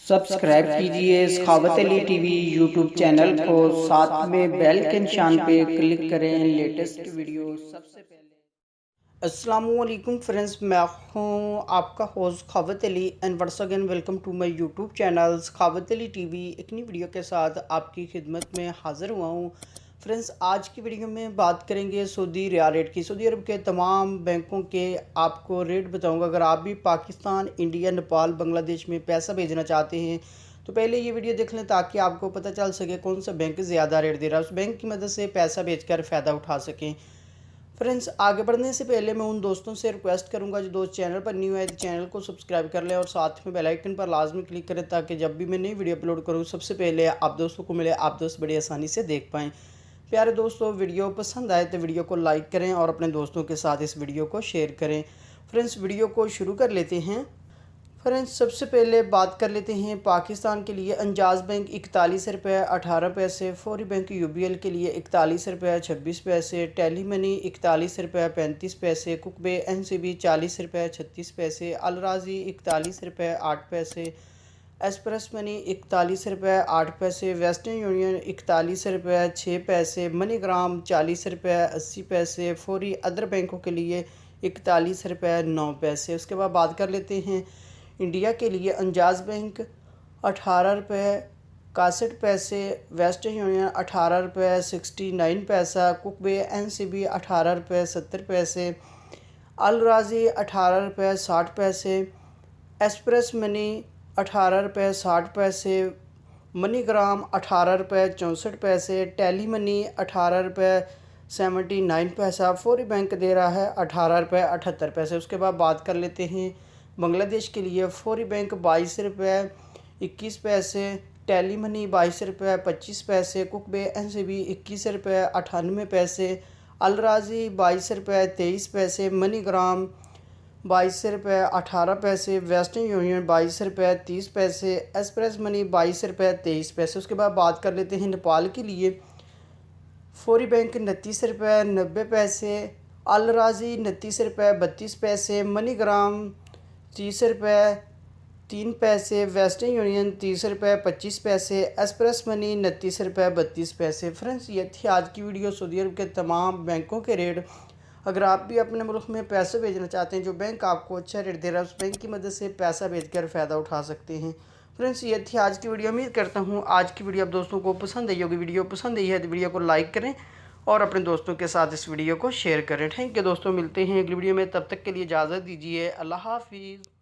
Subscribe कीजिए सखावत Ali TV YouTube channel को, साथ में बेल के निशान पे क्लिक करें लेटेस्ट वीडियो सबसे पहले। अस्सलामुअलैकुम फ्रेंड्स, मैं हूँ आपका host Sakhawat Ali and once again welcome to my YouTube channel Sakhawat Ali TV. एक नई वीडियो के साथ आपकी खिदमत में हाज़िर हुआ हूँ। फ्रेंड्स, आज की वीडियो में बात करेंगे सऊदी रियाल रेट की। सऊदी अरब के तमाम बैंकों के आपको रेट बताऊंगा। अगर आप भी पाकिस्तान, इंडिया, नेपाल, बांग्लादेश में पैसा भेजना चाहते हैं तो पहले ये वीडियो देख लें ताकि आपको पता चल सके कौन सा बैंक ज़्यादा रेट दे रहा है, उस बैंक की मदद से पैसा भेजकर फ़ायदा उठा सकें। फ्रेंड्स, आगे बढ़ने से पहले मैं उन दोस्तों से रिक्वेस्ट करूंगा जो दोस्त चैनल पर न्यू है तो चैनल को सब्सक्राइब कर लें और साथ में बेल आइकन पर लाजमी क्लिक करें ताकि जब भी मैं नई वीडियो अपलोड करूं सबसे पहले आप दोस्तों को मिले, आप दोस्त बड़ी आसानी से देख पाएँ। प्यारे दोस्तों, वीडियो पसंद आए तो वीडियो को लाइक करें और अपने दोस्तों के साथ इस वीडियो को शेयर करें। फ्रेंड्स, वीडियो को शुरू कर लेते हैं। फ्रेंड्स, सबसे पहले बात कर लेते हैं पाकिस्तान के लिए। अंजाज बैंक 41 रुपये 18 पैसे, फौरी बैंक यूबीएल के लिए 41 रुपये 26 पैसे, टेली मनी 41 रुपये 35 पैसे, कुकबे एनसीबी 40 रुपये 36 पैसे, अलराजी 41 रुपये 8 पैसे, एक्सप्रेस मनी 41 रुपये 8 पैसे, वेस्टर्न यूनियन 41 रुपये 6 पैसे, मनीग्राम 40 रुपये 80 पैसे, फौरी अदर बैंकों के लिए 41 रुपये 9 पैसे। उसके बाद बात कर लेते हैं इंडिया के लिए। अंजाज बैंक 18 रुपये 61 पैसे, वेस्टर्न यूनियन 18 रुपये 69 पैसा, कुकबे एनसीबी 18 रुपये 70 पैसे, अलराजी 18 रुपये 60 पैसे, एक्सप्रेस मनी 18 रुपये 60 पैसे, मनीग्राम 18 रुपये 64 पैसे, टेली मनी 18 रुपये 79 पैसा, फौरी बैंक दे रहा है 18 रुपये 78 पैसे। उसके बाद बात कर लेते हैं बांग्लादेश के लिए। फौरी बैंक 22 रुपये 21 पैसे, टेली मनी 22 रुपये 25 पैसे, कुकबे एनसीबी 21 रुपये 98 पैसे, अलराजी 22 रुपये 23 पैसे, मनीग्राम 22 रुपये 18 पैसे, वेस्टर्न यूनियन 22 रुपये 30 पैसे, एक्सप्रेस मनी 22 रुपये 23 पैसे। उसके बाद बात कर लेते हैं नेपाल के लिए। फौरी बैंक 29 रुपये 90 पैसे, अलराजी 29 रुपये 32 पैसे, मनीग्राम 30 रुपये 3 पैसे, वेस्टर्न यूनियन 30 रुपये 25 पैसे, एक्सप्रेस मनी 29 रुपये 32 पैसे। फ्रेंड्स, ये थी आज की वीडियो सऊदी अरब के तमाम बैंकों के रेट। अगर आप भी अपने मुल्क में पैसे भेजना चाहते हैं, जो बैंक आपको अच्छा रेट दे रहा है उस बैंक की मदद से पैसा भेजकर फ़ायदा उठा सकते हैं। फ्रेंड्स, ये थी आज की वीडियो। उम्मीद करता हूँ आज की वीडियो आप दोस्तों को पसंद आई होगी। वीडियो पसंद आई है तो वीडियो को लाइक करें और अपने दोस्तों के साथ इस वीडियो को शेयर करें। थैंक यू दोस्तों, मिलते हैं अगली वीडियो में। तब तक के लिए इजाज़त दीजिए। अल्लाह हाफिज़।